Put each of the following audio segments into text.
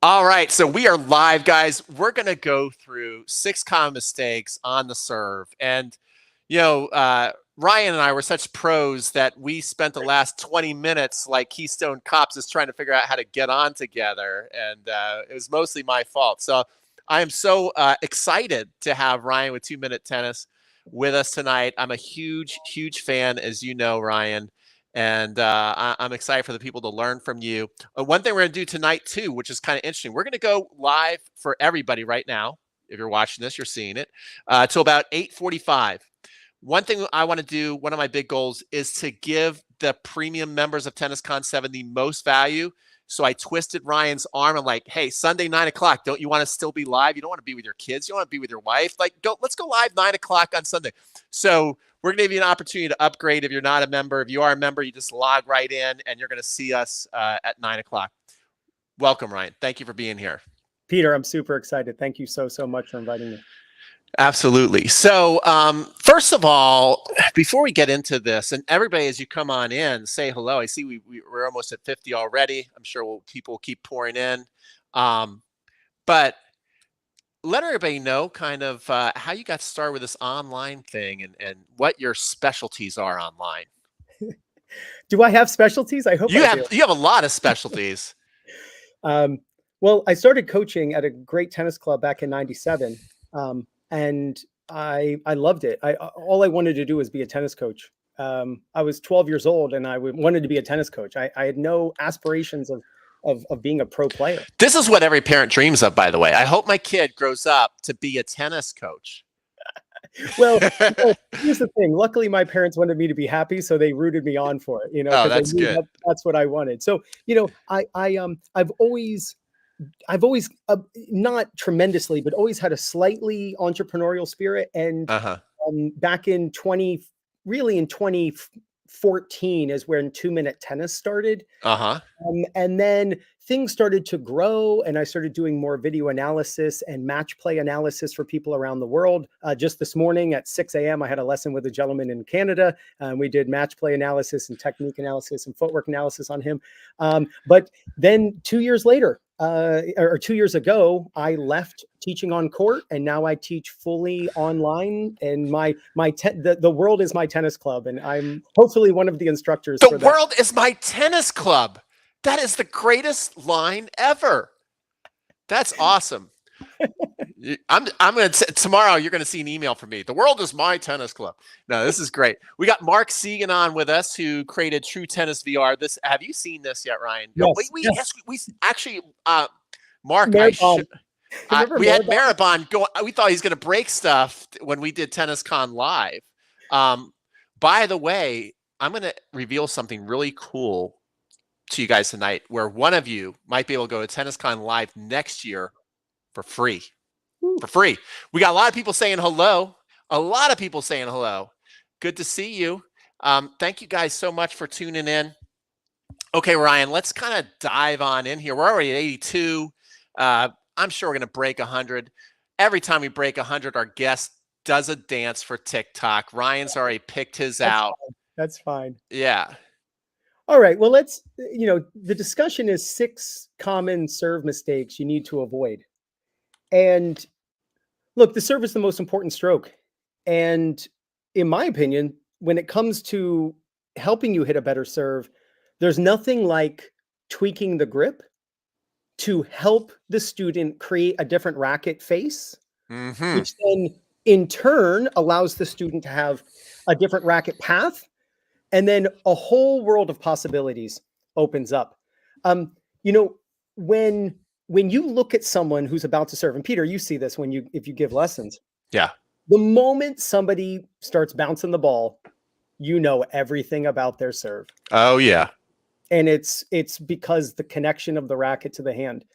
All right, so we are live, guys. We're going to go through 6 common mistakes on the serve. And, Ryan and I were such pros that we spent the last 20 minutes like Keystone Cops just trying to figure out how to get on together. And it was mostly my fault. So I am so excited to have Ryan with 2 Minute Tennis with us tonight. I'm a huge, huge fan, as you know, Ryan. And I'm excited for the people to learn from you. One thing we're going to do tonight, too, which is kind of interesting, we're going to go live for everybody right now. If you're watching this, you're seeing it, till about 8:45. One thing I want to do, one of my big goals, is to give the premium members of TennisCon 7 the most value. So I twisted Ryan's arm. I'm like, hey, Sunday, 9 o'clock, don't you want to still be live? You don't want to be with your kids. You don't want to be with your wife. Like, let's go live 9 o'clock on Sunday. So we're going to give you an opportunity to upgrade if you're not a member. If you are a member, you just log right in and you're going to see us at 9 o'clock. Welcome, Ryan. Thank you for being here. Peter, I'm super excited. Thank you so much for inviting me. Absolutely. So first of all, before we get into this, and everybody, as you come on in, say hello. I see we're almost at 50 already. I'm sure people will keep pouring in. But let everybody know kind of how you got started with this online thing and what your specialties are online. Do I have specialties? I hope you I do. You have a lot of specialties. Well, I started coaching at a great tennis club back in '97. And I loved it. All I wanted to do was be a tennis coach. I was 12 years old and I wanted to be a tennis coach. I had no aspirations of being a pro player. This is what every parent dreams of, by the way. I hope my kid grows up to be a tennis coach. Well, here's the thing. Luckily, my parents wanted me to be happy, so they rooted me on for it. Oh, that's good. That's what I wanted. So, I've always not tremendously, but always had a slightly entrepreneurial spirit. And back in 2014 is when 2 Minute Tennis started. And then things started to grow and I started doing more video analysis and match play analysis for people around the world. Just this morning at 6 a.m., I had a lesson with a gentleman in Canada. We did match play analysis and technique analysis and footwork analysis on him. But then 2 years later, or 2 years ago, I left teaching on court and now I teach fully online. And the world is my tennis club, and I'm hopefully one of the instructors. The world is my tennis club. That is the greatest line ever. That's awesome. I'm going to tomorrow. You're going to see an email from me. The world is my tennis club. No, this is great. We got Mark Segan on with us, who created True Tennis VR. Have you seen this yet, Ryan? Yes. We actually, Mark. We had Maribon go. We thought he was going to break stuff when we did TennisCon live. By the way, I'm going to reveal something really cool to you guys tonight, where one of you might be able to go to TennisCon live next year for free. For free. We got a lot of people saying hello. Good to see you. Thank you guys so much for tuning in. Okay, Ryan, let's kind of dive on in here. We're already at 82. I'm sure we're going to break 100. Every time we break 100, our guest does a dance for TikTok. Ryan's already picked his out. That's fine. Yeah. All right. Well, the discussion is 6 common serve mistakes you need to avoid. And look, the serve is the most important stroke. And in my opinion, when it comes to helping you hit a better serve, there's nothing like tweaking the grip to help the student create a different racket face, which then in turn allows the student to have a different racket path. And then a whole world of possibilities opens up. When you look at someone who's about to serve, and Peter, you see this if you give lessons. Yeah. The moment somebody starts bouncing the ball, you know everything about their serve. Oh yeah. And it's because the connection of the racket to the hand.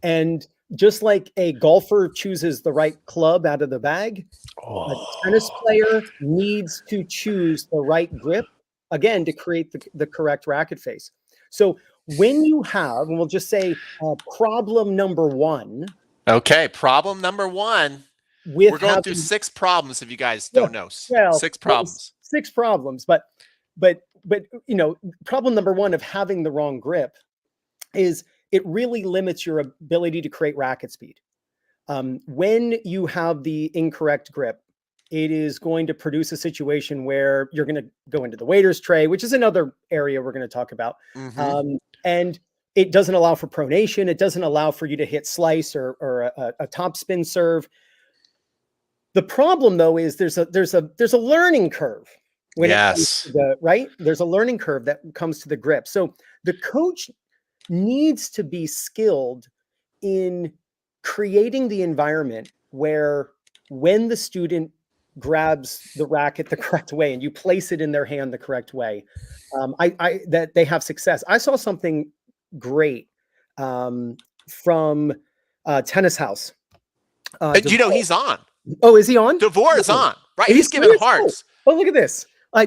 And just like a golfer chooses the right club out of the bag, a tennis player needs to choose the right grip, again, to create the correct racket face. So when you have, and we'll just say problem number 1. Okay, problem number 1. We're going through 6 problems, if you guys don't know. 6 problems. 6 problems. But problem number 1 of having the wrong grip is it really limits your ability to create racket speed. When you have the incorrect grip, it is going to produce a situation where you're going to go into the waiter's tray, which is another area we're going to talk about. And it doesn't allow for pronation. It doesn't allow for you to hit slice or a top spin serve. The problem, though, is there's a learning curve when it comes to the right. There's a learning curve that comes to the grip. So the coach needs to be skilled in creating the environment where when the student grabs the racket the correct way and you place it in their hand the correct way, that they have success. I saw something great from Tennis House. He's on. Oh, is he on? DeVore is on, right? He's giving hearts. Oh, look at this. I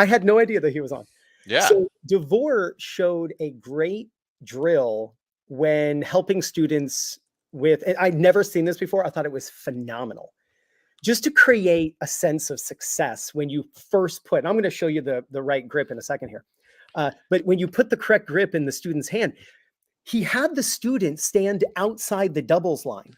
had no idea that he was on. Yeah. So DeVore showed a great drill when helping students with, and I'd never seen this before. I thought it was phenomenal. Just to create a sense of success when you first put, and I'm going to show you the right grip in a second here. But when you put the correct grip in the student's hand, he had the student stand outside the doubles line.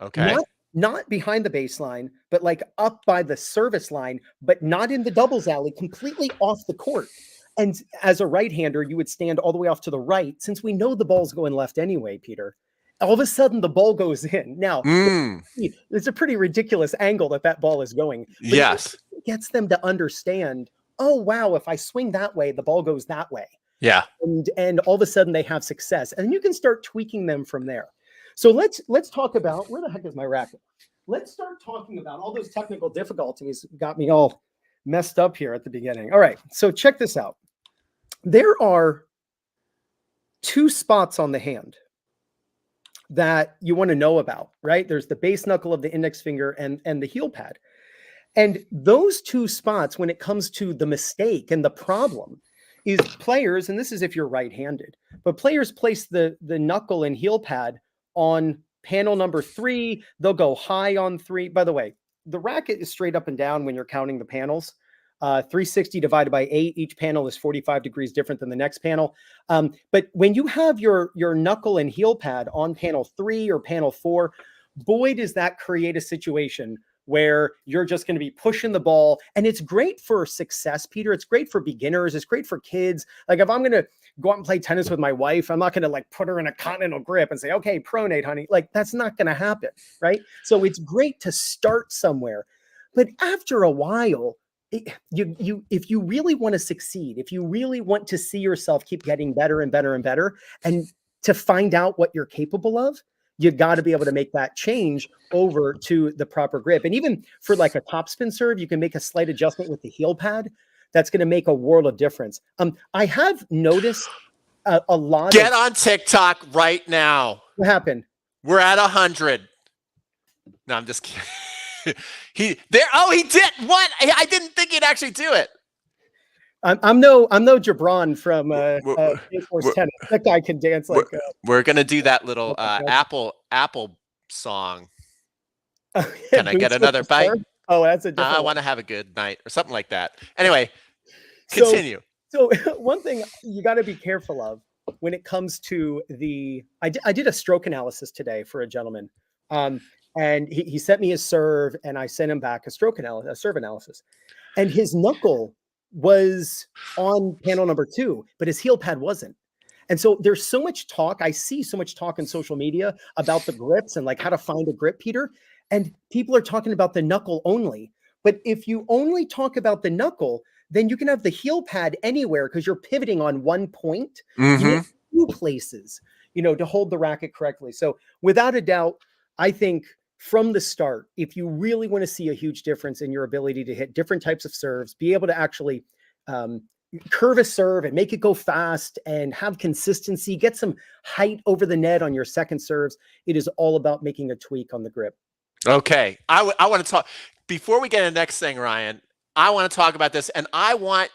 Okay. Not behind the baseline, but like up by the service line, but not in the doubles alley, completely off the court. And as a right-hander, you would stand all the way off to the right. Since we know the ball's going left anyway, Peter, all of a sudden the ball goes in. Now, it's a pretty ridiculous angle that ball is going. Yes. It gets them to understand, oh, wow, if I swing that way, the ball goes that way. Yeah. And all of a sudden they have success. And you can start tweaking them from there. So let's talk about, where the heck is my racket? Let's start talking about all those technical difficulties. Got me all messed up here at the beginning. All right, so check this out. There are two spots on the hand that you want to know about, right? There's the base knuckle of the index finger and the heel pad. And those two spots, when it comes to the mistake and the problem, is players, and this is if you're right-handed, but players place the knuckle and heel pad on panel number 3. They'll go high on 3. By the way, the racket is straight up and down when you're counting the panels. 360 divided by 8. Each panel is 45 degrees different than the next panel. But when you have your knuckle and heel pad on panel 3 or panel 4, boy, does that create a situation where you're just going to be pushing the ball. And it's great for success, Peter. It's great for beginners. It's great for kids. Like if I'm going to go out and play tennis with my wife, I'm not going to like put her in a continental grip and say, okay, pronate, honey. Like that's not going to happen, right? So it's great to start somewhere. But after a while, if you really want to succeed, if you really want to see yourself keep getting better and better and better, and to find out what you're capable of, you got to be able to make that change over to the proper grip. And even for like a topspin serve, you can make a slight adjustment with the heel pad. That's going to make a world of difference. I have noticed a lot. Get on TikTok right now. What happened? We're at 100. No, I'm just kidding. He did what? I didn't think he'd actually do it. I'm no Jabron from Force Tennis. That guy can dance like. We're gonna do that little Apple song. Can I get another bite? Oh, that's a different I want to have a good night or something like that. Anyway, continue. So one thing you got to be careful of when it comes to I did a stroke analysis today for a gentleman, and he sent me his serve, and I sent him back a serve analysis, and his knuckle was on panel number 2, but his heel pad wasn't. And so there's so much talk. I see so much talk in social media about the grips and like how to find a grip, Peter. And people are talking about the knuckle only. But if you only talk about the knuckle, then you can have the heel pad anywhere because you're pivoting on one point. You need 2 places, to hold the racket correctly. So without a doubt, I think from the start, if you really want to see a huge difference in your ability to hit different types of serves, be able to actually curve a serve and make it go fast and have consistency, get some height over the net on your second serves, it is all about making a tweak on the grip. Okay. I want to talk, before we get to the next thing, Ryan, I want to talk about this, and I want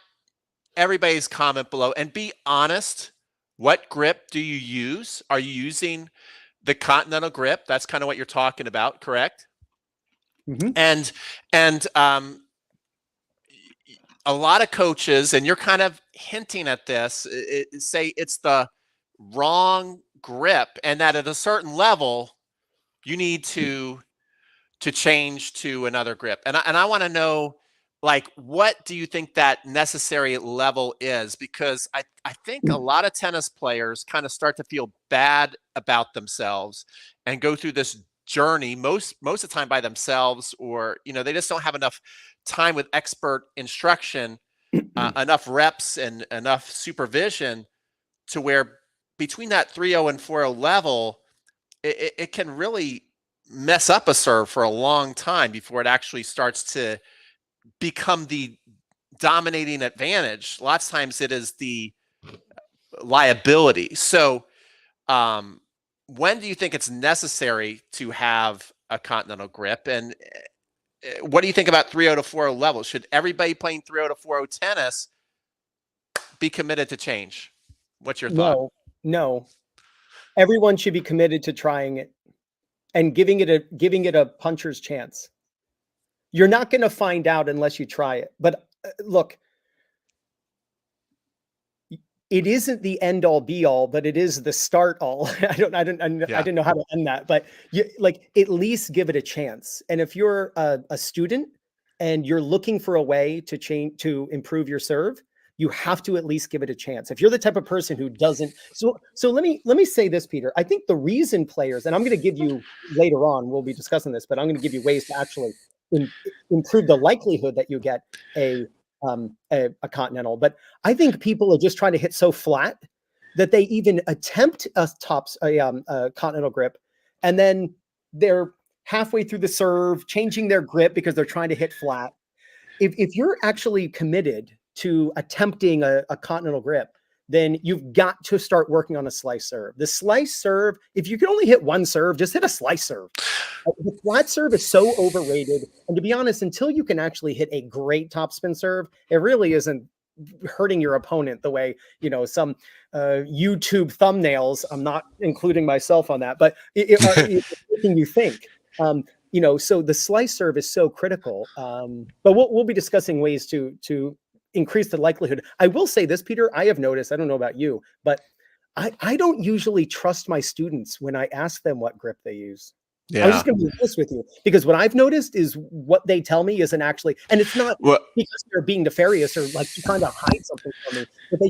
everybody's comment below, and be honest. What grip do you use? Are you using the continental grip? That's kind of what you're talking about, correct? And a lot of coaches, and you're kind of hinting at this, say it's the wrong grip, and that at a certain level you need to change to another grip. And I want to know, like, what do you think that necessary level is? Because I think a lot of tennis players kind of start to feel bad about themselves and go through this journey most of the time by themselves, or they just don't have enough time with expert instruction, enough reps and enough supervision, to where between that 3-0 and 4-0 level, it can really mess up a serve for a long time before it actually starts to become the dominating advantage. Lots of times it is the liability. So, when do you think it's necessary to have a continental grip? And what do you think about 3-0 to 4-0 levels? Should everybody playing 3-0 to 4-0 tennis be committed to change? What's your thought? No. Everyone should be committed to trying it and giving it a puncher's chance. You're not going to find out unless you try it. But look, it isn't the end all be all, but it is the start all. I didn't know how to end that, but at least give it a chance. And if you're a student and you're looking for a way to improve your serve, you have to at least give it a chance. If you're the type of person who doesn't, so let me say this, Peter. I think the reason players, and I'm going to give you later on, we'll be discussing this, but I'm going to give you ways to actually improve the likelihood that you get a continental. But I think people are just trying to hit so flat that they even attempt a continental grip, and then they're halfway through the serve, changing their grip because they're trying to hit flat. If you're actually committed to attempting a continental grip, then you've got to start working on a slice serve. The slice serve, if you can only hit one serve, just hit a slice serve. The flat serve is so overrated. And to be honest, until you can actually hit a great topspin serve, it really isn't hurting your opponent the way, some YouTube thumbnails, I'm not including myself on that, but it's making you think. So the slice serve is so critical. But we'll be discussing ways to increase the likelihood. I will say this, Peter, I have noticed, I don't know about you, but I don't usually trust my students when I ask them what grip they use. Yeah. I'm just going to be honest with you, because what I've noticed is what they tell me isn't actually, and it's not because they're being nefarious or like trying to hide something from me, but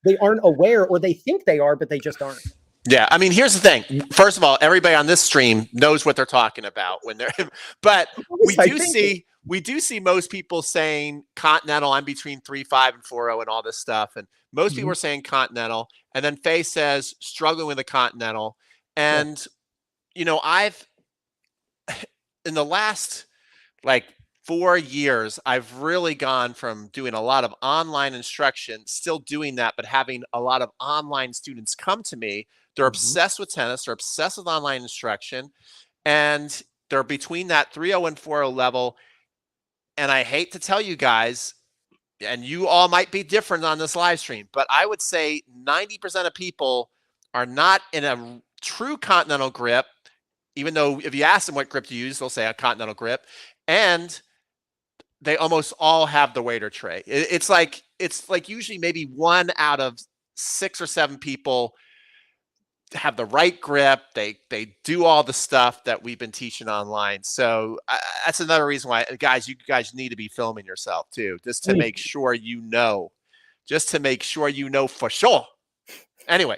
they aren't aware, or they think they are, but they just aren't. Yeah, I mean, here's the thing. First of all, everybody on this stream knows what they're talking about when they're, but we do see most people saying continental. I'm between 3-5 and 4-0 and all this stuff, and most people are saying continental. And then Faye says struggling with a continental, and I've in the last 4 years, I've really gone from doing a lot of online instruction, still doing that, but having a lot of online students come to me. They're obsessed with tennis. They're obsessed with online instruction. And they're between that 3-0 and 4-0 level. And I hate to tell you guys, and you all might be different on this live stream, but I would say 90% of people are not in a true continental grip, even though if you ask them what grip to use, they'll say a continental grip. And they almost all have the waiter tray. It's like usually maybe 1 out of 6 or 7 people have the right grip. They do all the stuff that we've been teaching online. So that's another reason why, guys, you guys need to be filming yourself too, just to make sure for sure. Anyway,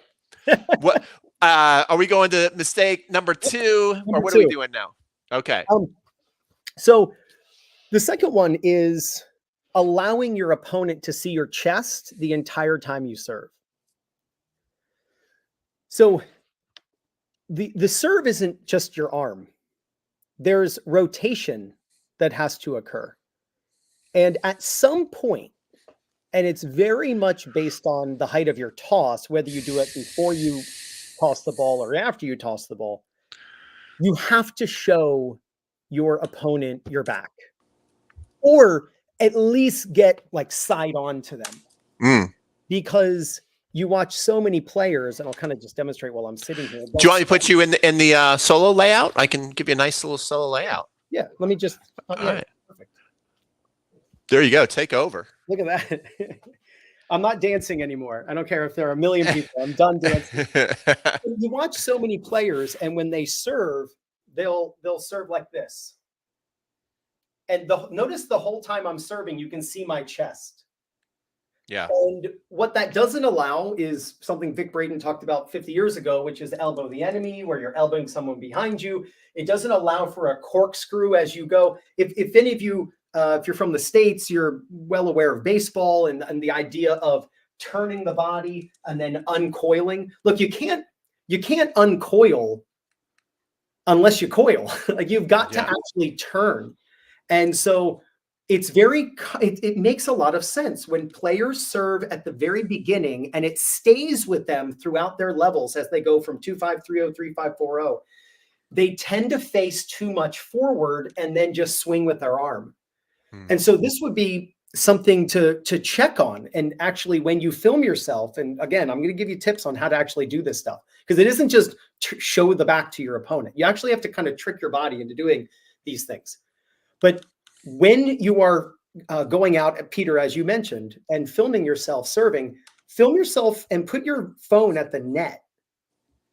what are we going to mistake number 2, or what are we doing now? Okay. So the second one is allowing your opponent to see your chest the entire time you serve. So the serve isn't just your arm. There's rotation that has to occur. And at some point, and it's very much based on the height of your toss, whether you do it before you toss the ball or after you toss the ball, you have to show your opponent your back, or at least get side on to them. Because you watch so many players, and I'll kind of just demonstrate while I'm sitting here. Do you want me to put you in the solo layout? I can give you a nice little solo layout. Yeah, let me just. All right. Perfect. There you go. Take over. Look at that. I'm not dancing anymore. I don't care if there are a million people. I'm done dancing. You watch so many players, and when they serve, they'll serve like this. And notice the whole time I'm serving, you can see my chest. Yeah. And what that doesn't allow is something Vic Braden talked about 50 years ago, which is elbow the enemy, where you're elbowing someone behind you. It doesn't allow for a corkscrew as you go. If any of you, if you're from the States, you're well aware of baseball and the idea of turning the body and then uncoiling. Look, you can't uncoil unless you coil. Like, you've got to actually turn. And so it makes a lot of sense when players serve at the very beginning, and it stays with them throughout their levels as they go from 2-5-3-0, 3-5-4-0. They tend to face too much forward and then just swing with their arm. And so this would be something to check on. And actually, when you film yourself, and again, I'm going to give you tips on how to actually do this stuff, because it isn't just show the back to your opponent. You actually have to kind of trick your body into doing these things. But when you are going out, Peter, as you mentioned, and filming yourself serving, film yourself and put your phone at the net.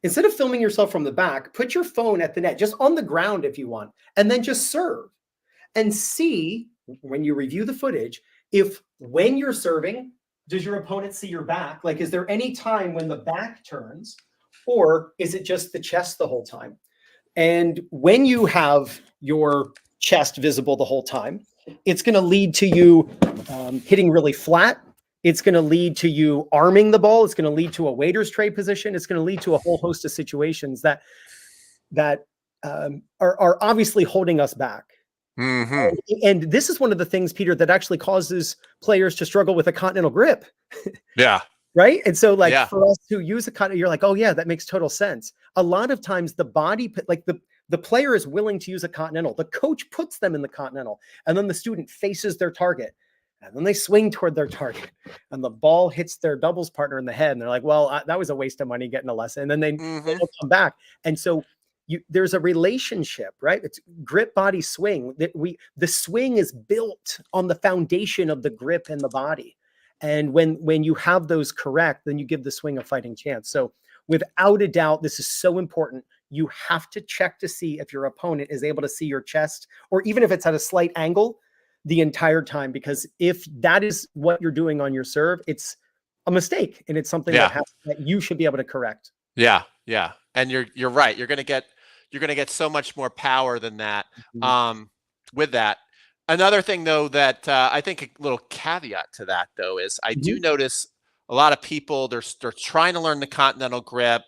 Instead of filming yourself from the back, put your phone at the net, just on the ground if you want, and then just serve. And see, when you review the footage, if when you're serving, does your opponent see your back? Like, is there any time when the back turns, or is it just the chest the whole time? And when you have your chest visible the whole time, it's going to lead to you hitting really flat. It's going to lead to you arming the ball. It's going to lead to a waiter's tray position. It's going to lead to a whole host of situations that are obviously holding us back. Mm-hmm. And this is one of the things, Peter, that actually causes players to struggle with a continental grip. Yeah. Right. And so, like, for us who use a continental, you're like, oh yeah, that makes total sense. A lot of times the body, like the player is willing to use a continental. The coach puts them in the continental, and then the student faces their target, and then they swing toward their target, and the ball hits their doubles partner in the head, and they're like, well, that was a waste of money getting a lesson. And then they don't come back. And so there's a relationship, right? It's grip, body, swing. The swing is built on the foundation of the grip and the body. And when you have those correct, then you give the swing a fighting chance. So without a doubt, this is so important. You have to check to see if your opponent is able to see your chest, or even if it's at a slight angle, the entire time. Because if that is what you're doing on your serve, it's a mistake, and it's something that you should be able to correct. Yeah. And you're right. You're gonna get so much more power than that. With that. Another thing, though, that I think a little caveat to that, though, is I do notice a lot of people, they're trying to learn the continental grip,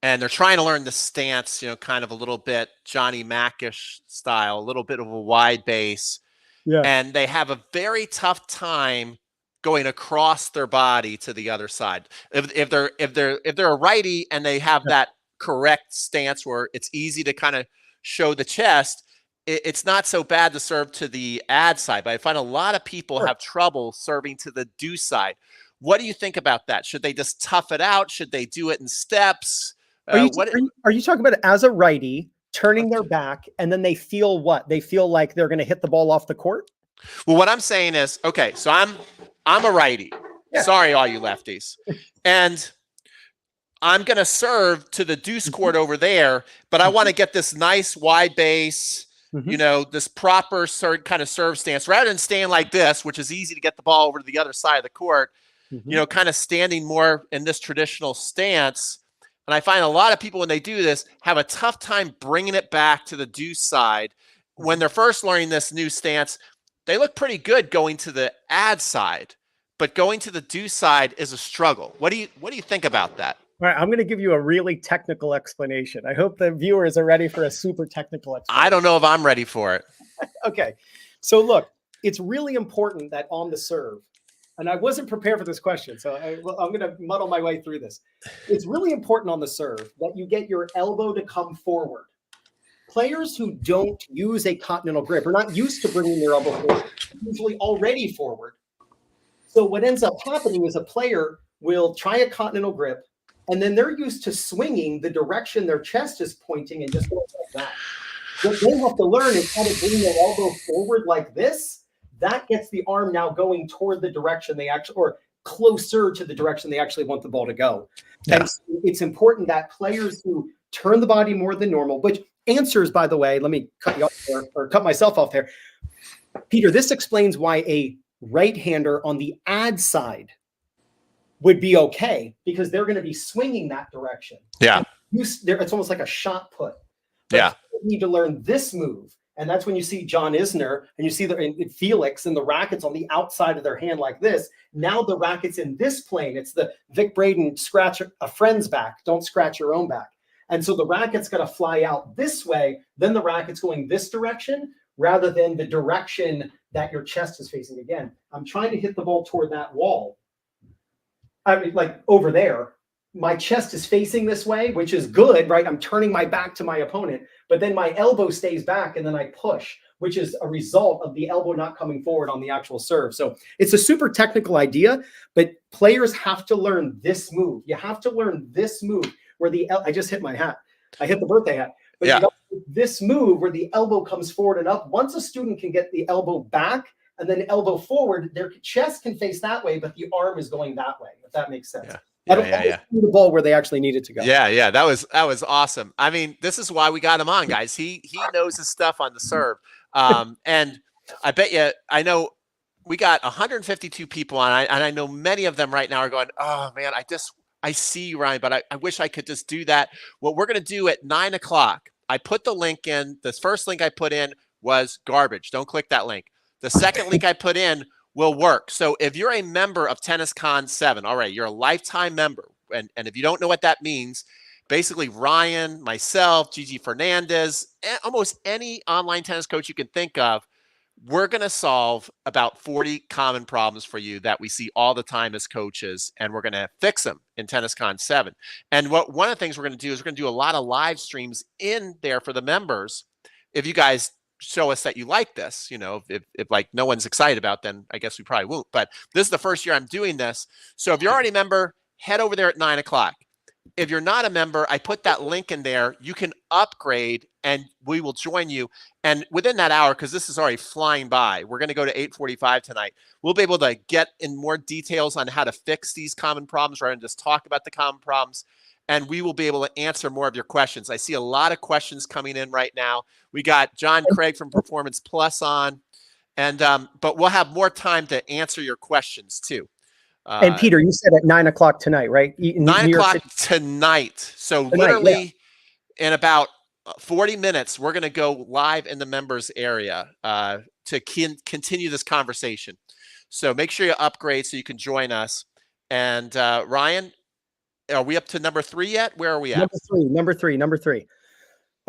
and they're trying to learn the stance, kind of a little bit Johnny Mack-ish style, a little bit of a wide base. Yeah. And they have a very tough time going across their body to the other side. If they're a righty and they have that correct stance where it's easy to kind of show the chest, it's not so bad to serve to the ad side, but I find a lot of people have trouble serving to the do side. What do you think about that? Should they just tough it out? Should they do it in steps? Are you talking about it as a righty turning their back, and then they feel what? They feel like they're going to hit the ball off the court? Well, what I'm saying is, okay, so I'm a righty. Yeah. Sorry, all you lefties. And I'm going to serve to the deuce court over there, but I want to get this nice wide base, this proper kind of serve stance, rather than staying like this, which is easy to get the ball over to the other side of the court, kind of standing more in this traditional stance. And I find a lot of people, when they do this, have a tough time bringing it back to the deuce side. When they're first learning this new stance, they look pretty good going to the ad side, but going to the deuce side is a struggle. What do you think about that? All right, I'm going to give you a really technical explanation. I hope the viewers are ready for a super technical explanation. I don't know if I'm ready for it. Okay. So look, it's really important that on the serve, and I wasn't prepared for this question, so I'm going to muddle my way through this. It's really important on the serve that you get your elbow to come forward. Players who don't use a continental grip are not used to bringing their elbow forward, usually already forward. So what ends up happening is a player will try a continental grip, and then they're used to swinging the direction their chest is pointing and just going like that. What they have to learn is how to bring their elbow forward like this. that gets the arm now going toward the direction they actually, or closer to the direction they actually want the ball to go. Yeah. And so it's important that players who turn the body more than normal, which answers, by the way, let me cut you off there, or cut myself off there. Peter, this explains why a right-hander on the ad side would be okay, because they're going to be swinging that direction. Yeah. It's almost like a shot put. But Yeah. you need to learn this move. And that's when you see John Isner and you see Felix and the rackets on the outside of their hand like this. Now the racket's in this plane. It's the Vic Braden, scratch a friend's back. Don't scratch your own back. And so the racket's got to fly out this way. Then the racket's going this direction rather than the direction that your chest is facing. Again, I'm trying to hit the ball toward that wall. I mean, like over there, my chest is facing this way, which is good, right? I'm turning my back to my opponent, but then my elbow stays back and then I push, which is a result of the elbow not coming forward on the actual serve. So it's a super technical idea, but players have to learn this move. You have to learn this move where I just hit my hat. I hit the birthday hat. But Yeah. This move where the elbow comes forward and up, once a student can get the elbow back and then elbow forward, their chest can face that way, but the arm is going that way, if that makes sense. Yeah. The ball where they actually need it to go. Yeah. That was awesome. I mean, this is why we got him on, guys. He knows his stuff on the serve. And I bet you, I know we got 152 people on, and I know many of them right now are going, oh man, I see you, Ryan, but I wish I could just do that. What we're going to do at 9 o'clock, I put the link in. This first link I put in was garbage. Don't click that link. The second link I put in will work. So if you're a member of Tennis Con 7, all right, you're a lifetime member. And if you don't know what that means, basically Ryan, myself, Gigi Fernandez, almost any online tennis coach you can think of, we're going to solve about 40 common problems for you that we see all the time as coaches, and we're going to fix them in Tennis Con 7. And one of the things we're going to do is we're going to do a lot of live streams in there for the members. If you guys show us that you like this, if like no one's excited about, then I guess we probably won't. But this is the first year I'm doing this. So if you're already a member, head over there at 9 o'clock. If you're not a member, I put that link in there. You can upgrade and we will join you. And within that hour, because this is already flying by, we're going to go to 8:45 tonight. We'll be able to get in more details on how to fix these common problems rather than just talk about the common problems. And we will be able to answer more of your questions. I see a lot of questions coming in right now. We got John Craig from Performance Plus on, and but we'll have more time to answer your questions too. And Peter, you said at 9 o'clock tonight, right? 9 o'clock tonight. So literally in about 40 minutes, we're going to go live in the members area to continue this conversation. So make sure you upgrade so you can join us. And Ryan, are we up to number 3 yet? Where are we at? Number three.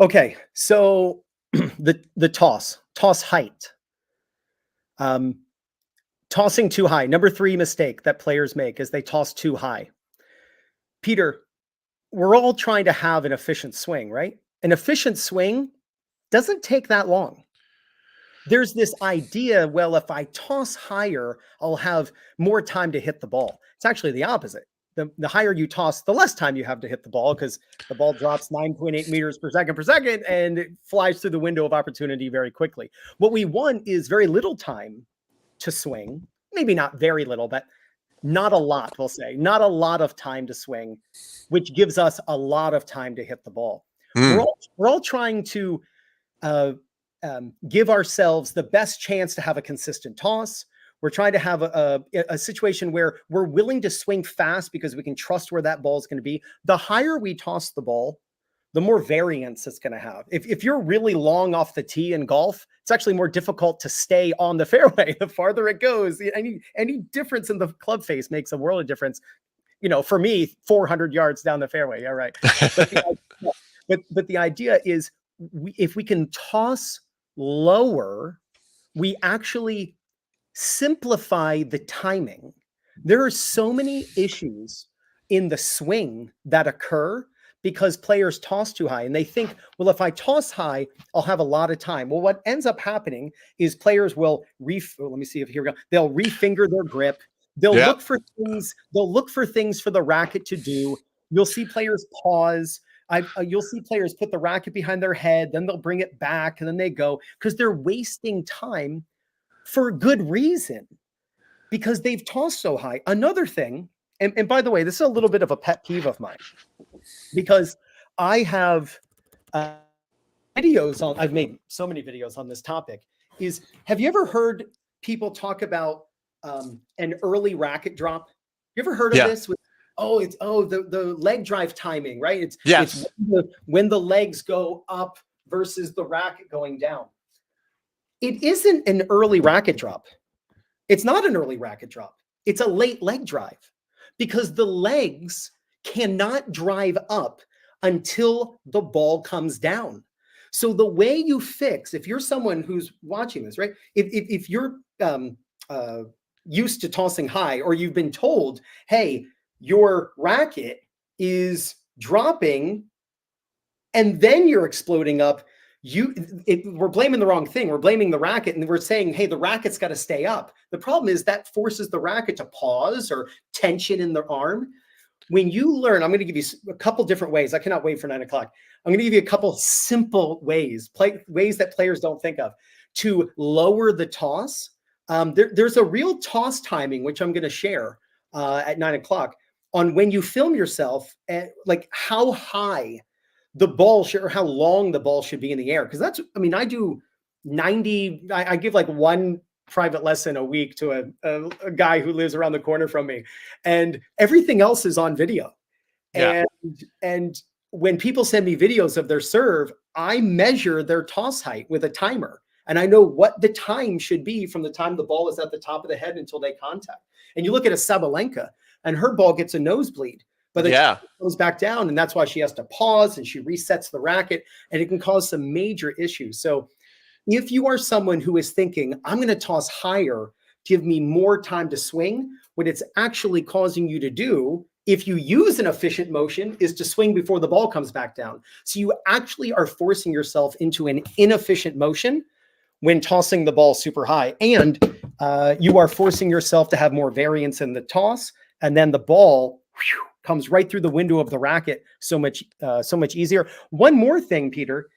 Okay, so the toss height. Tossing too high. Number 3 mistake that players make is they toss too high. Peter, we're all trying to have an efficient swing, right? An efficient swing doesn't take that long. There's this idea, well, if I toss higher, I'll have more time to hit the ball. It's actually the opposite. The higher you toss, the less time you have to hit the ball, because the ball drops 9.8 meters per second, and it flies through the window of opportunity very quickly. What we want is very little time to swing. Maybe not very little, but not a lot, we'll say. Not a lot of time to swing, which gives us a lot of time to hit the ball. We're all trying to give ourselves the best chance to have a consistent toss. We're trying to have a situation where we're willing to swing fast because we can trust where that ball is going to be. The higher we toss the ball, the more variance it's going to have. If you're really long off the tee in golf, it's actually more difficult to stay on the fairway. The farther it goes, any difference in the club face makes a world of difference. For me, 400 yards down the fairway. Yeah, right. But the idea is, if we can toss lower, we actually simplify the timing. There are so many issues in the swing that occur because players toss too high, and they think, well, if I toss high, I'll have a lot of time. Well, what ends up happening is players will let me see if here we go. They'll refinger their grip. They'll look for things. They'll look for things for the racket to do. You'll see players pause. You'll see players put the racket behind their head, then they'll bring it back, and then they go, because they're wasting time for good reason, because they've tossed so high. Another thing, and by the way, this is a little bit of a pet peeve of mine, because I have videos on, I've made so many videos on this topic, is have you ever heard people talk about an early racket drop? You ever heard of Yeah. this? The leg drive timing, right? It's Yes. when the legs go up versus the racket going down. It isn't an early racket drop. It's not an early racket drop. It's a late leg drive, because the legs cannot drive up until the ball comes down. So the way you fix, if you're someone who's watching this, right? If you're used to tossing high, or you've been told, hey, your racket is dropping and then you're exploding up, we're blaming the wrong thing. We're blaming the racket, and we're saying, hey, the racket's got to stay up. The problem is that forces the racket to pause, or tension in the arm. When you learn, I'm going to give you a couple different ways. I cannot wait for 9 o'clock. I'm going to give you a couple simple ways that players don't think of to lower the toss. There's a real toss timing, which I'm going to share at 9 o'clock, on when you film yourself, at like how high the ball should, or how long the ball should be in the air. Because I do 90, I give like one private lesson a week to a guy who lives around the corner from me, and everything else is on video. Yeah. And when people send me videos of their serve, I measure their toss height with a timer, and I know what the time should be from the time the ball is at the top of the head until they contact. And you look at a Sabalenka, and her ball gets a nosebleed, but it goes back down, and that's why she has to pause, and she resets the racket, and it can cause some major issues. So if you are someone who is thinking, I'm going to toss higher, give me more time to swing, what it's actually causing you to do, if you use an efficient motion, is to swing before the ball comes back down. So you actually are forcing yourself into an inefficient motion when tossing the ball super high. And you are forcing yourself to have more variance in the toss, and then the ball comes right through the window of the racket so much easier. One more thing, Peter,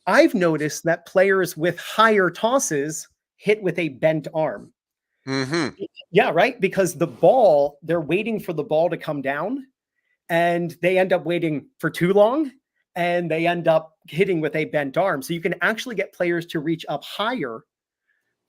I've noticed that players with higher tosses hit with a bent arm. Mm-hmm. Yeah, right? Because the ball, they're waiting for the ball to come down, and they end up waiting for too long, and they end up hitting with a bent arm. So you can actually get players to reach up higher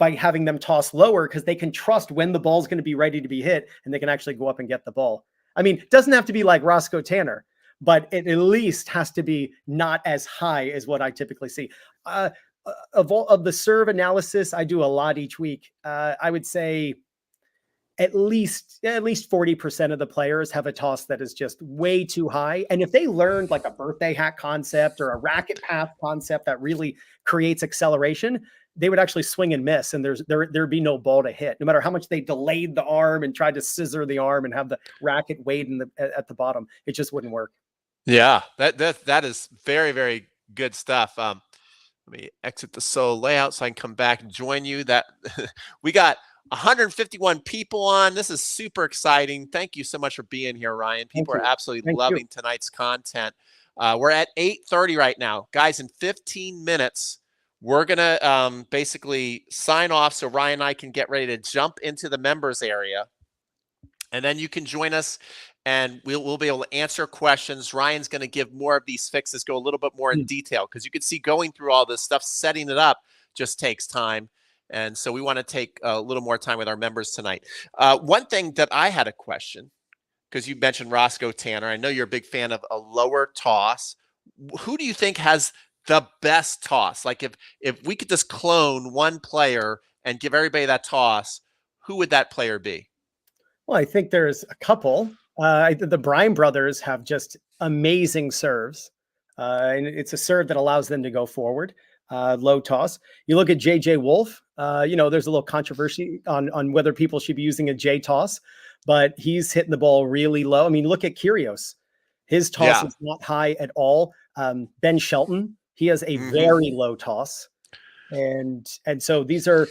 by having them toss lower, because they can trust when the ball's going to be ready to be hit, and they can actually go up and get the ball. I mean, it doesn't have to be like Roscoe Tanner, but it at least has to be not as high as what I typically see. Of the serve analysis, I do a lot each week. I would say at least 40% of the players have a toss that is just way too high. And if they learned like a birthday hat concept or a racket path concept that really creates acceleration, they would actually swing and miss, and there'd be no ball to hit, no matter how much they delayed the arm and tried to scissor the arm and have the racket weighed at the bottom. It just wouldn't work. Yeah, that is very, very good stuff. Let me exit the solo layout so I can come back and join you. That we got 151 people on. This is super exciting. Thank you so much for being here, Ryan. People are absolutely loving tonight's content. We're at 8:30 right now, guys. In 15 minutes, we're gonna basically sign off so Ryan and I can get ready to jump into the members area, and then you can join us, and we'll be able to answer questions. Ryan's going to give more of these fixes, go a little bit more in detail, because you can see going through all this stuff, setting it up just takes time. And so we want to take a little more time with our members tonight. One thing that I had a question, because you mentioned Roscoe Tanner. I know you're a big fan of a lower toss. Who do you think has the best toss? Like if we could just clone one player and give everybody that toss, who would that player be? Well, I think there's a couple. The Bryan brothers have just amazing serves. And it's a serve that allows them to go forward, low toss. You look at JJ Wolf, there's a little controversy on whether people should be using a J toss, but he's hitting the ball really low. I mean, look at Kyrgios. His toss is not high at all. Ben Shelton, he has a very low toss. And so these are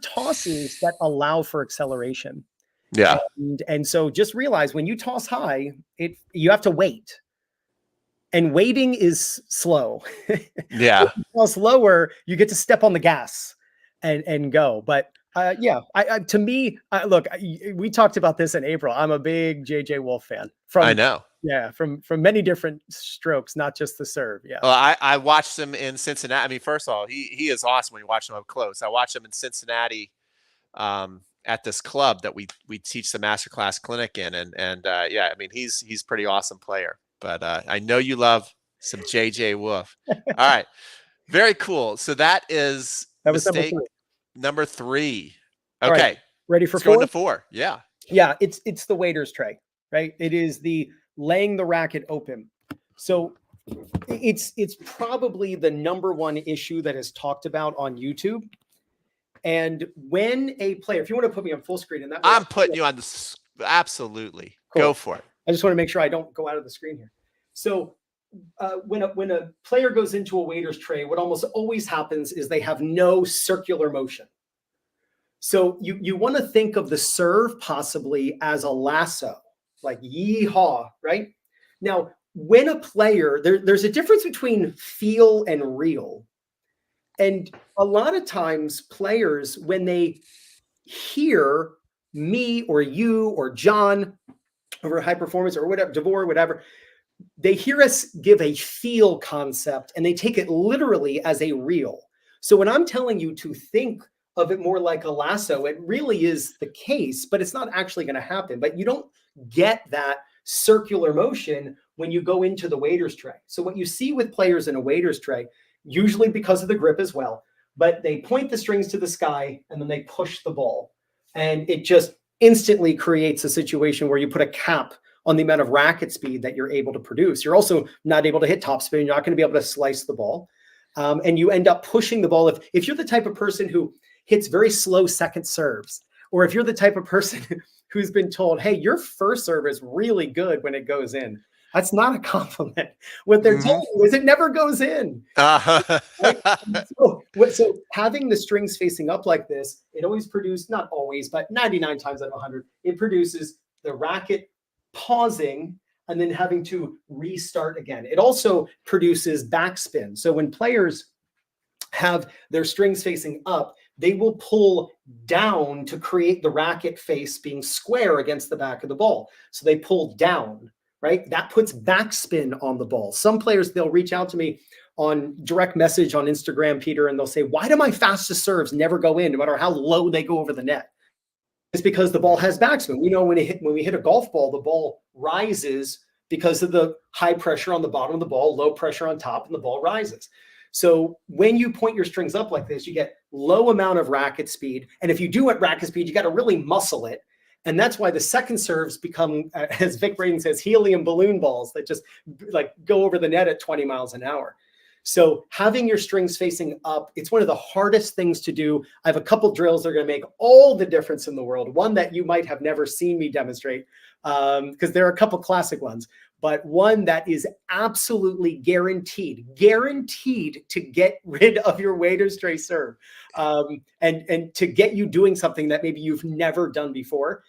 tosses that allow for acceleration. Yeah. And so just realize when you toss high, you have to wait. And waiting is slow. Yeah. When you toss lower, you get to step on the gas and go. But Yeah. To me, look, we talked about this in April. I'm a big JJ Wolf fan. I know. Yeah, from many different strokes, not just the serve. Yeah. Well, I watched him in Cincinnati. I mean, first of all, he is awesome when you watch him up close. I watched him in Cincinnati at this club that we teach the masterclass clinic in, and yeah, I mean he's pretty awesome player. But I know you love some JJ Wolf. All right, very cool. So that is That was mistake number 3. All right. Okay, Ready for let's go 4? into 4. Yeah. Yeah, it's the waiter's tray, right? It is the laying the racket open. So it's probably the number one issue that is talked about on YouTube. And when a player, if you want to put me on full screen, and that way I'm putting you on the absolutely. Cool. Go for it. I just want to make sure I don't go out of the screen here. So when a player goes into a waiter's tray, what almost always happens is they have no circular motion. So you want to think of the serve possibly as a lasso, like yeehaw, right? Now, when a player, there's a difference between feel and real. And a lot of times players, when they hear me or you or John over high performance or whatever, DeVore, whatever, they hear us give a feel concept and they take it literally as a reel. So when I'm telling you to think of it more like a lasso, it really is the case, but it's not actually going to happen. But you don't get that circular motion when you go into the waiter's tray. So what you see with players in a waiter's tray, usually because of the grip as well, but they point the strings to the sky and then they push the ball. And it just instantly creates a situation where you put a cap on the amount of racket speed that you're able to produce. You're also not able to hit topspin. You're not going to be able to slice the ball. And you end up pushing the ball. If you're the type of person who hits very slow second serves, or if you're the type of person who's been told, hey, your first serve is really good when it goes in, that's not a compliment. What they're telling you is it never goes in. Right? So having the strings facing up like this, it always produces, not always, but 99 times out of 100, it produces the racket pausing and then having to restart again. It also produces backspin. So when players have their strings facing up, they will pull down to create the racket face being square against the back of the ball. So they pull down, right? That puts backspin on the ball. Some players, they'll reach out to me on direct message on Instagram, Peter, and they'll say, why do my fastest serves never go in, no matter how low they go over the net? It's because the ball has backspin. We know when we hit a golf ball, the ball rises because of the high pressure on the bottom of the ball, low pressure on top, and the ball rises. So when you point your strings up like this, you get low amount of racket speed. And if you do want racket speed, you got to really muscle it. And that's why the second serves become, as Vic Braden says, helium balloon balls that just like go over the net at 20 miles an hour. So having your strings facing up, it's one of the hardest things to do. I have a couple drills that are going to make all the difference in the world. One that you might have never seen me demonstrate, because there are a couple classic ones, but one that is absolutely guaranteed to get rid of your waiter's tray serve, and to get you doing something that maybe you've never done before,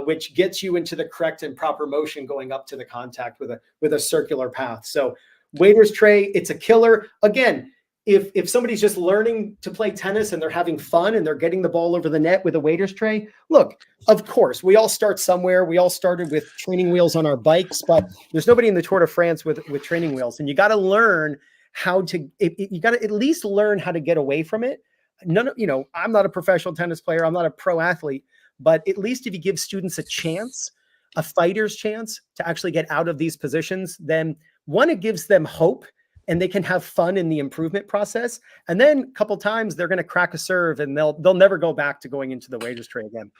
which gets you into the correct and proper motion going up to the contact with a circular path. So waiter's tray, it's a killer. Again, if somebody's just learning to play tennis and they're having fun and they're getting the ball over the net with a waiter's tray, look, of course, we all start somewhere. We all started with training wheels on our bikes, but there's nobody in the Tour de France with training wheels. And you got to learn how to, you got to at least learn how to get away from it. I'm not a professional tennis player. I'm not a pro athlete, but at least if you give students a chance, a fighter's chance to actually get out of these positions, then one, it gives them hope and they can have fun in the improvement process. And then a couple times they're going to crack a serve and they'll never go back to going into the waiter's tray again.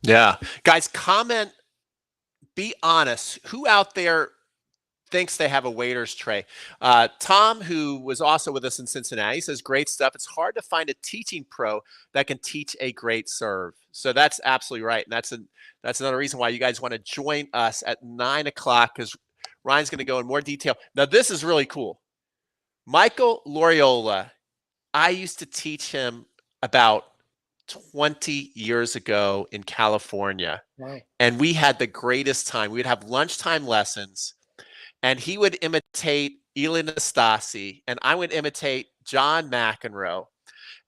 Yeah. Guys, comment, be honest. Who out there thinks they have a waiter's tray? Tom, who was also with us in Cincinnati, says, great stuff. It's hard to find a teaching pro that can teach a great serve. So that's absolutely right. And that's another reason why you guys want to join us at 9 o'clock, because Ryan's going to go in more detail. Now, this is really cool. Michael Loriola, I used to teach him about 20 years ago in California. Wow. And we had the greatest time. We would have lunchtime lessons, and he would imitate Eli Nastasi, and I would imitate John McEnroe.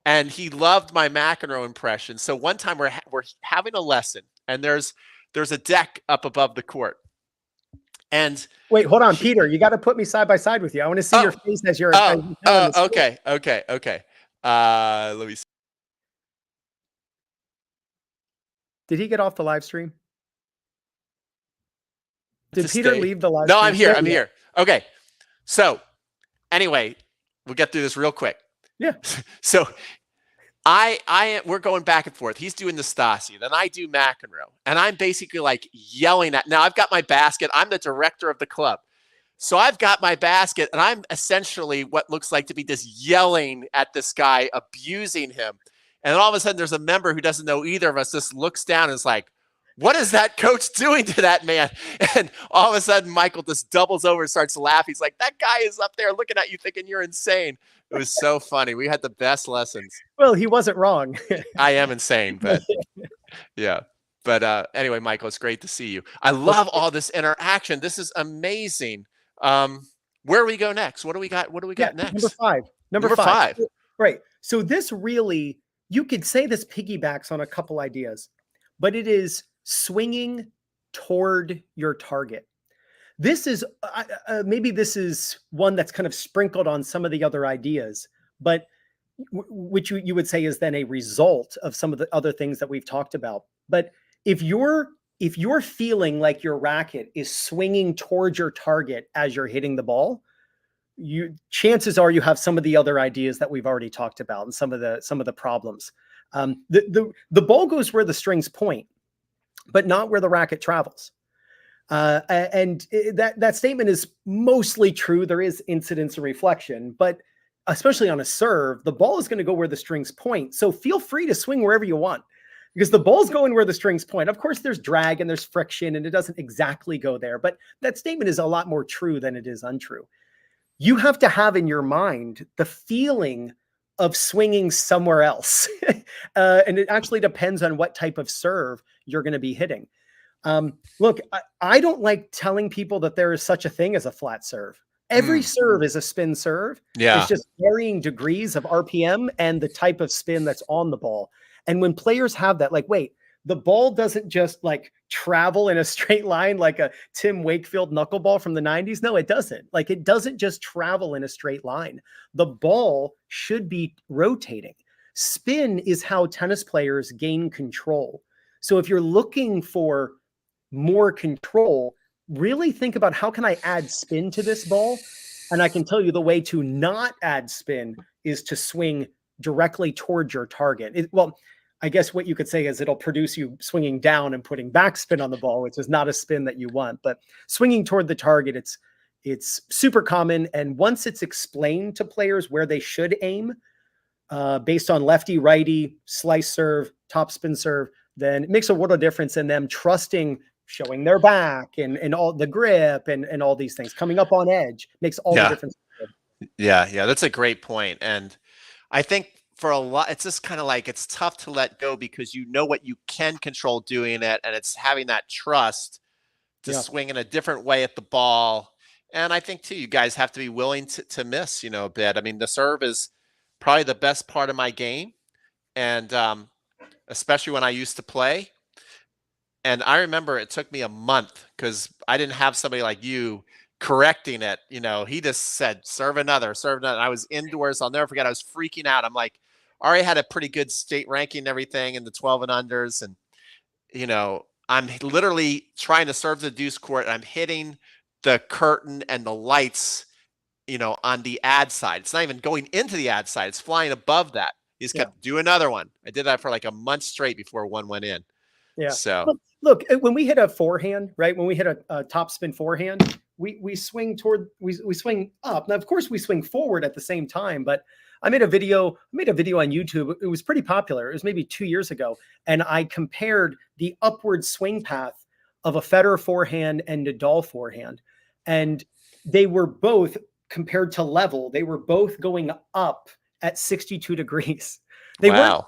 and he loved my McEnroe impression. So one time we're having a lesson, and there's a deck up above the court, and Wait, hold on, he, Peter. You got to put me side by side with you. I want to see your oh face as you're telling the story. okay. Let me see. Did he get off the live stream? Did To Peter stay. leave the live No, stream? I'm here. There I'm you go. here. Okay. So anyway, we'll get through this real quick. Yeah. So we're going back and forth. He's doing the Stasi, then I do McEnroe, and I'm basically like yelling at. Now I've got my basket. I'm the director of the club, so I've got my basket, and I'm essentially what looks like to be just yelling at this guy, abusing him. And all of a sudden, there's a member who doesn't know either of us. Just looks down and is like, "What is that coach doing to that man?" And all of a sudden, Michael just doubles over and starts laughing. He's like, "That guy is up there looking at you, thinking you're insane." It was so funny. We had the best lessons. Well, he wasn't wrong. I am insane, but yeah. But anyway, Michael, it's great to see you. I love all this interaction. This is amazing. Where do we go next? What do we got? What do we got next? Number five. Number five. Right. So this really, you could say this piggybacks on a couple ideas, but it is swinging toward your target. This is maybe this is one that's kind of sprinkled on some of the other ideas, but which you would say is then a result of some of the other things that we've talked about. But if you're feeling like your racket is swinging towards your target as you're hitting the ball, chances are you have some of the other ideas that we've already talked about and some of the problems. The ball goes where the strings point, but not where the racket travels. And that statement is mostly true. There is incidence and reflection, but especially on a serve, the ball is going to go where the strings point. So feel free to swing wherever you want, because the ball's going where the strings point. Of course, there's drag and there's friction, and it doesn't exactly go there, but that statement is a lot more true than it is untrue. You have to have in your mind the feeling of swinging somewhere else. And it actually depends on what type of serve you're going to be hitting. Look, I don't like telling people that there is such a thing as a flat serve. Every serve is a spin serve. Yeah. It's just varying degrees of RPM and the type of spin that's on the ball. And when players have that, like, wait, the ball doesn't just like travel in a straight line like a Tim Wakefield knuckleball from the 90s. No, it doesn't. Like, it doesn't just travel in a straight line. The ball should be rotating. Spin is how tennis players gain control. So if you're looking for more control, really think about, how can I add spin to this ball? And I can tell you the way to not add spin is to swing directly towards your target. Well, I guess what you could say is it'll produce you swinging down and putting backspin on the ball, which is not a spin that you want. But swinging toward the target, it's super common. And once it's explained to players where they should aim, based on lefty, righty, slice serve, topspin serve, then it makes a world of difference in them trusting, showing their back and all the grip and all these things. Coming up on edge makes all the difference. Yeah, that's a great point. And I think for a lot, it's just kind of like, it's tough to let go because you know what you can control doing it, and it's having that trust to swing in a different way at the ball. And I think too, you guys have to be willing to miss, a bit. I mean, the serve is probably the best part of my game, and especially when I used to play. And I remember it took me a month because I didn't have somebody like you correcting it. He just said, serve another. And I was indoors. I'll never forget. I was freaking out. I'm like, I already had a pretty good state ranking and everything in the 12 and unders. And, I'm literally trying to serve the deuce court, and I'm hitting the curtain and the lights, on the ad side. It's not even going into the ad side. It's flying above that. He just kept, do another one. I did that for like a month straight before one went in. Yeah. So look, when we hit a forehand, right? When we hit a top spin forehand, we swing toward, we swing up. Now, of course, we swing forward at the same time, but I made a video on YouTube. It was pretty popular. It was maybe 2 years ago. And I compared the upward swing path of a Federer forehand and Nadal forehand. And they were both, compared to level, they were both going up at 62 degrees. They weren't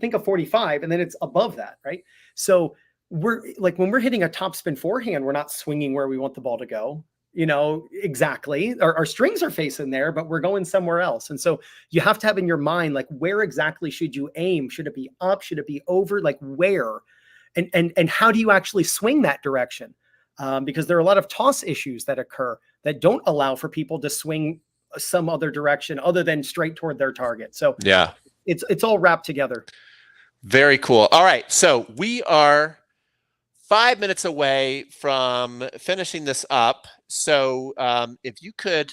think of 45 and then it's above that, right? So we're like, when we're hitting a topspin forehand, we're not swinging where we want the ball to go. exactly. Our strings are facing there, but we're going somewhere else. And so you have to have in your mind, like, where exactly should you aim? Should it be up? Should it be over? Like, where? And how do you actually swing that direction? Because there are a lot of toss issues that occur that don't allow for people to swing some other direction other than straight toward their target. So yeah, it's all wrapped together. very cool. All right, so we are 5 minutes away from finishing this up. So if you could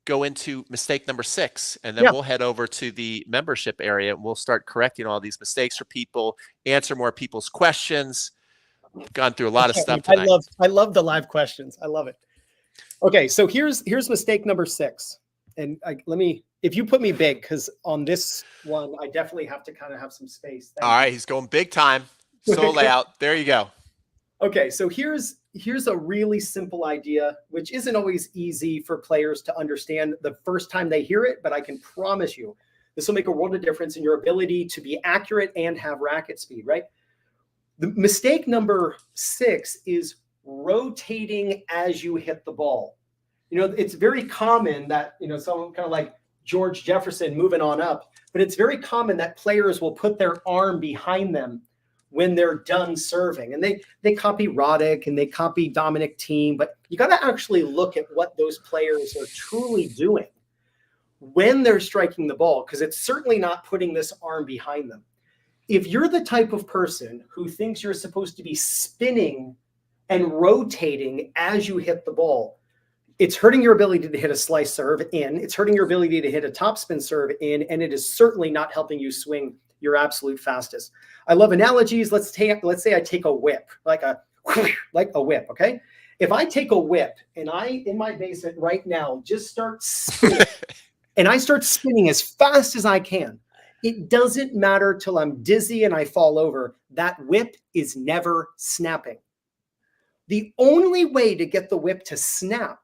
go into mistake number 6, and then we'll head over to the membership area and we'll start correcting all these mistakes for people, answer more people's questions. We've gone through a lot of stuff tonight. I love the live questions. I love it. Okay, so here's mistake number 6. And if you put me big, because on this one, I definitely have to kind of have some space. All right, he's going big time. Solo layout. There you go. Okay, so here's a really simple idea, which isn't always easy for players to understand the first time they hear it, but I can promise you this will make a world of difference in your ability to be accurate and have racket speed, right? The mistake number 6 is rotating as you hit the ball. It's very common that, someone kind of like George Jefferson moving on up, but it's very common that players will put their arm behind them when they're done serving. And they copy Roddick and they copy Dominic Thiem, but you got to actually look at what those players are truly doing when they're striking the ball, because it's certainly not putting this arm behind them. If you're the type of person who thinks you're supposed to be spinning and rotating as you hit the ball, it's hurting your ability to hit a slice serve in, it's hurting your ability to hit a topspin serve in, and it is certainly not helping you swing your absolute fastest. I love analogies. Let's say I take a whip, like a whip, okay? If I take a whip and I, in my basement right now, just start spinning, and I start spinning as fast as I can, it doesn't matter till I'm dizzy and I fall over. That whip is never snapping. The only way to get the whip to snap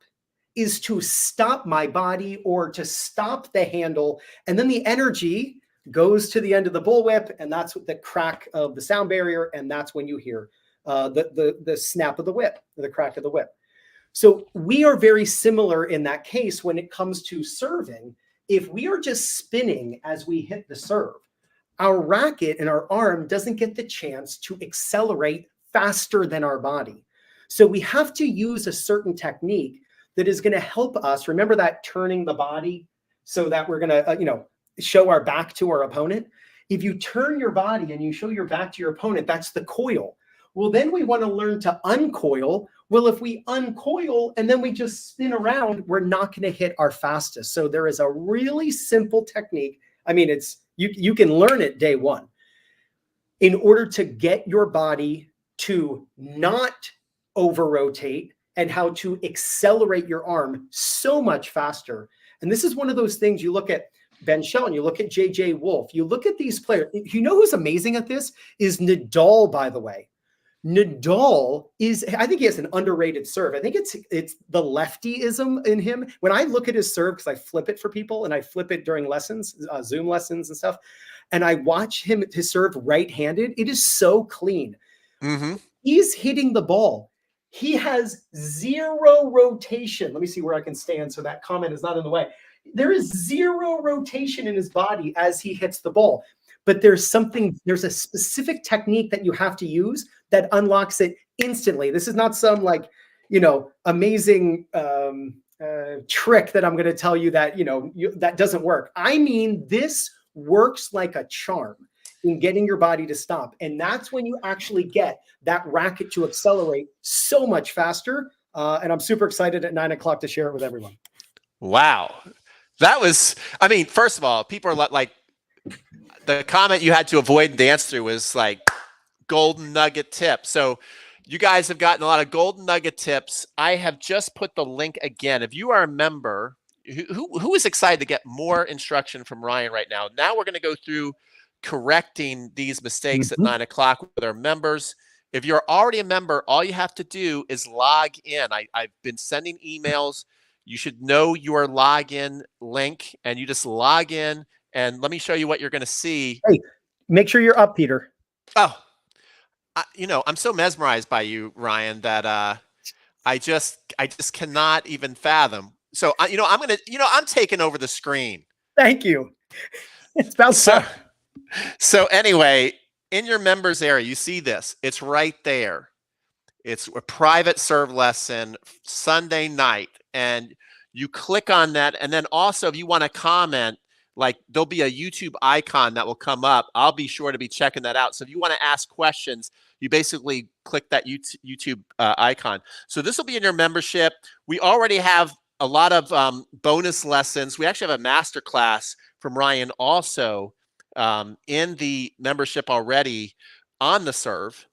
is to stop my body or to stop the handle, and then the energy goes to the end of the bullwhip, and that's the crack of the sound barrier, and that's when you hear the snap of the whip, the crack of the whip. So we are very similar in that case when it comes to serving. If we are just spinning as we hit the serve, our racket and our arm doesn't get the chance to accelerate faster than our body. So we have to use a certain technique that is going to help us. Remember that turning the body so that we're going to, show our back to our opponent. If you turn your body and you show your back to your opponent, that's the coil. Well, then we want to learn to uncoil. Well, if we uncoil and then we just spin around, we're not going to hit our fastest. So there is a really simple technique. I mean, you can learn it day one in order to get your body to not over rotate and how to accelerate your arm so much faster. And this is one of those things. You look at Ben Shelton, you look at JJ Wolf, you look at these players. You know who's amazing at this is Nadal, by the way. Nadal I think he has an underrated serve. I think it's the leftyism in him. When I look at his serve, because I flip it for people and I flip it during lessons, Zoom lessons and stuff, and I watch his serve right-handed, it is so clean. Mm-hmm. He's hitting the ball. He has zero rotation. Let me see where I can stand so that comment is not in the way. There is zero rotation in his body as he hits the ball. But there's a specific technique that you have to use that unlocks it instantly. This is not some amazing trick that I'm going to tell you that, that doesn't work. I mean, this works like a charm in getting your body to stop. And that's when you actually get that racket to accelerate so much faster. And I'm super excited at 9 o'clock to share it with everyone. Wow. That was, first of all, people are like, the comment you had to avoid and dance through was like golden nugget tip. So you guys have gotten a lot of golden nugget tips. I have just put the link again. If you are a member who is excited to get more instruction from Ryan right now, now we're going to go through correcting these mistakes at 9 o'clock with our members. If you're already a member, all you have to do is log in. I've been sending emails. You should know your login link, and you just log in. And let me show you what you're going to see. Hey, make sure you're up, Peter. Oh, I'm so mesmerized by you, Ryan, that I just cannot even fathom. So I'm taking over the screen. Thank you. It's about So time. so anyway, in your members area, you see this. It's right there. It's a private serve lesson Sunday night, and you click on that. And then also, if you want to comment, like there'll be a YouTube icon that will come up. I'll be sure to be checking that out. So if you want to ask questions, you basically click that YouTube icon. So this will be in your membership. We already have a lot of bonus lessons. We actually have a master class from Ryan also in the membership already on the serve.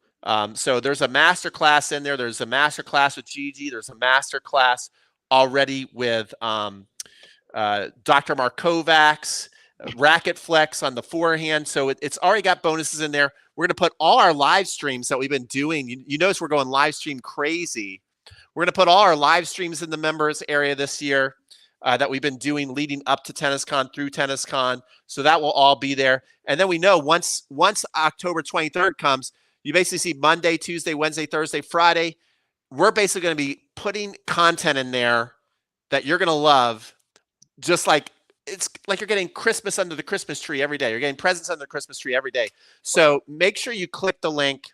So there's a master class in there. There's a master class with Gigi. There's a master class already with Dr. Markovacs, Racket Flex on the forehand. So it's already got bonuses in there. We're going to put all our live streams that we've been doing. You notice we're going live stream crazy. We're going to put all our live streams in the members area this year that we've been doing leading up to TennisCon through TennisCon. So that will all be there. And then we know once October 23rd comes, you basically see Monday, Tuesday, Wednesday, Thursday, Friday. We're basically going to be putting content in there that you're going to love. Just like it's like you're getting Christmas under the Christmas tree every day. You're getting presents under the Christmas tree every day. So make sure you click the link,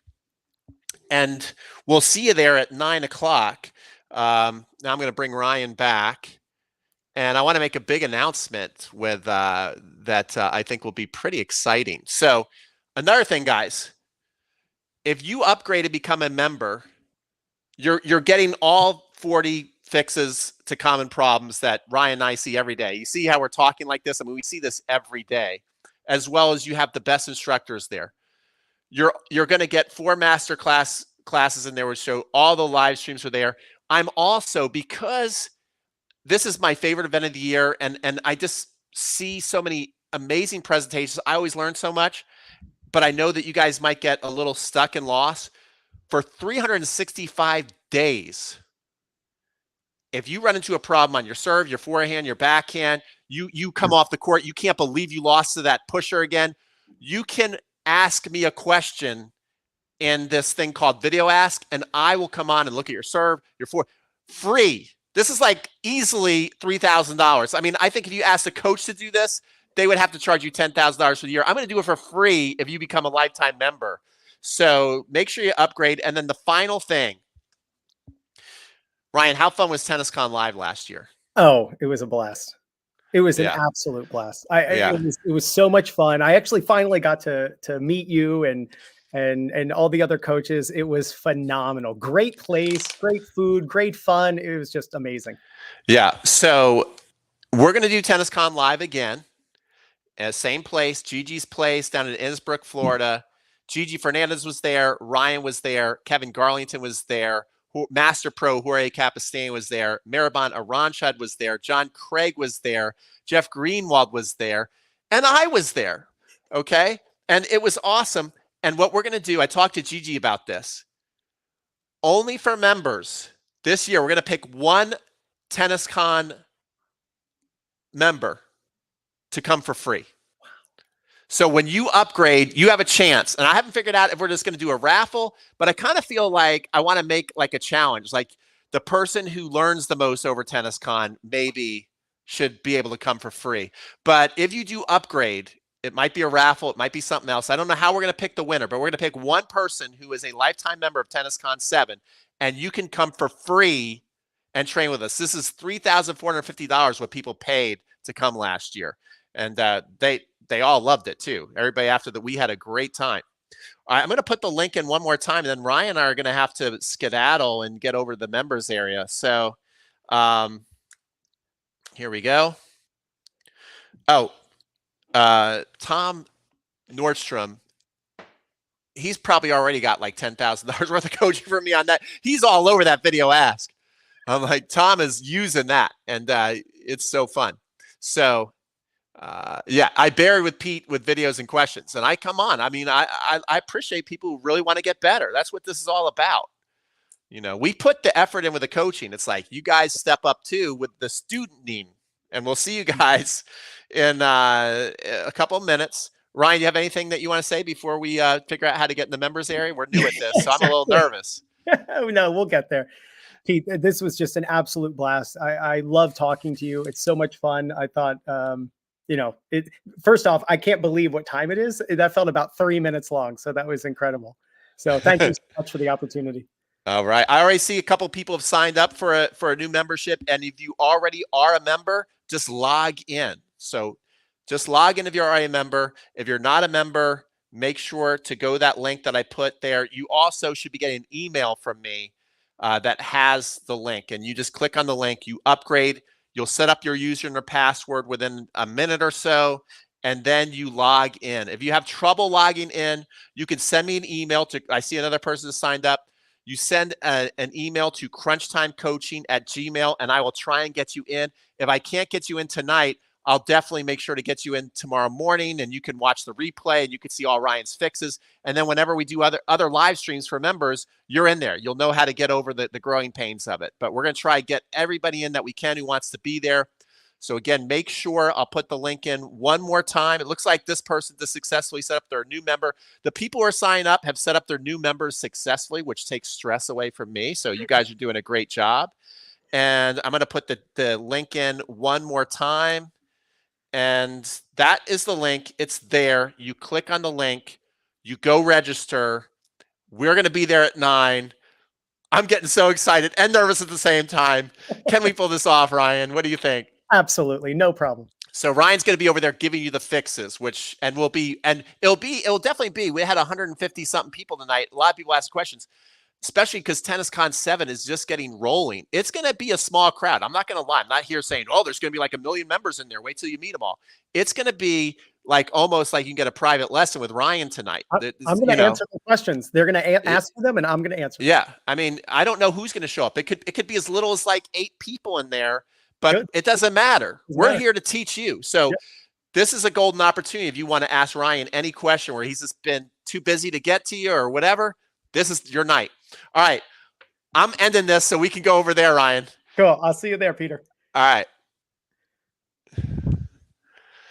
and we'll see you there at 9 o'clock. Now I'm going to bring Ryan back, and I want to make a big announcement with that I think will be pretty exciting. So another thing, guys, if you upgrade and become a member, you're getting all 40 fixes to common problems that Ryan and I see every day. You see how we're talking like this? I mean, we see this every day, as well as you have the best instructors there. You're going to get 4 master classes in there which show all the live streams are there. I'm also, because this is my favorite event of the year, and I just see so many amazing presentations. I always learn so much, but I know that you guys might get a little stuck and lost. For 365 days, if you run into a problem on your serve, your forehand, your backhand, you come off the court, you can't believe you lost to that pusher again, you can ask me a question in this thing called Video Ask, and I will come on and look at your serve, your forehand, free. This is like easily $3,000. I mean, I think if you ask a coach to do this, they would have to charge you $10,000 for the year. I'm going to do it for free if you become a lifetime member. So make sure you upgrade. And then the final thing, Ryan, how fun was TennisCon Live last year? Oh, it was a blast. It was an absolute blast. It was so much fun. I actually finally got to meet you and all the other coaches. It was phenomenal. Great place, great food, great fun. It was just amazing. Yeah. So we're going to do TennisCon Live again. Same place, Gigi's place down in Innsbruck, Florida. Gigi Fernandez was there. Ryan was there. Kevin Garlington was there. Master Pro Jorge Capestain was there. Maribon Aranchad was there. John Craig was there. Jeff Greenwald was there. And I was there. Okay. And it was awesome. And what we're going to do, I talked to Gigi about this. Only for members this year, we're going to pick one TennisCon member to come for free. So when you upgrade, you have a chance. And I haven't figured out if we're just going to do a raffle, but I kind of feel like I want to make like a challenge. Like the person who learns the most over TennisCon maybe should be able to come for free. But if you do upgrade, it might be a raffle. It might be something else. I don't know how we're going to pick the winner, but we're going to pick one person who is a lifetime member of TennisCon 7, and you can come for free and train with us. This is $3,450 what people paid to come last year. And they all loved it too. Everybody after that, we had a great time. All right, I'm going to put the link in one more time, and then Ryan and I are going to have to skedaddle and get over to the members area. So here we go. Oh, Tom Nordstrom, he's probably already got like $10,000 worth of coaching from me on that. He's all over that Video Ask. I'm like, Tom is using that, and it's so fun. So yeah, I bury with Pete with videos and questions, and I come on. I mean, I appreciate people who really want to get better. That's what this is all about. You know, we put the effort in with the coaching. It's like you guys step up too with the studenting, and we'll see you guys in a couple of minutes. Ryan, you have anything that you want to say before we figure out how to get in the members area? We're new at this, so I'm a little nervous. No, we'll get there. Pete, this was just an absolute blast. I love talking to you. It's so much fun. I thought, first off, I can't believe what time it is. That felt about 3 minutes long. So that was incredible. So thank you so much for the opportunity. All right. I already see a couple people have signed up for a new membership. And if you already are a member, just log in. So just log in if you're already a member. If you're not a member, make sure to go that link that I put there. You also should be getting an email from me that has the link, and you just click on the link, you upgrade, you'll set up your user and your password within a minute or so, and then you log in. If you have trouble logging in, you can send me an email to, I see another person signed up. You send an email to crunchtimecoaching@gmail.com, and I will try and get you in. If I can't get you in tonight, I'll definitely make sure to get you in tomorrow morning, and you can watch the replay and you can see all Ryan's fixes. And then whenever we do other live streams for members, you're in there. You'll know how to get over the growing pains of it. But we're going to try to get everybody in that we can who wants to be there. So again, make sure I'll put the link in one more time. It looks like this person just successfully set up their new member. The people who are signing up have set up their new members successfully, which takes stress away from me. So you guys are doing a great job. And I'm going to put the link in one more time. And that is the link. It's there. You click on the link. You go register. We're going to be there at 9. I'm getting so excited and nervous at the same time. Can we pull this off, Ryan? What do you think? Absolutely. No problem. So Ryan's going to be over there giving you the fixes, it'll definitely be, we had 150 something people tonight. A lot of people ask questions, especially because TennisCon 7 is just getting rolling. It's going to be a small crowd. I'm not going to lie. I'm not here saying, oh, there's going to be like 1 million members in there. Wait till you meet them all. It's going to be like almost like you can get a private lesson with Ryan tonight. I'm going to answer the questions. They're going to ask them, and I'm going to answer them. Yeah. I mean, I don't know who's going to show up. It could be as little as like 8 people in there, but it doesn't matter. We're here to teach you. So this is a golden opportunity. If you want to ask Ryan any question where he's just been too busy to get to you or whatever, this is your night. All right. I'm ending this so we can go over there, Ryan. Cool. I'll see you there, Peter. All right.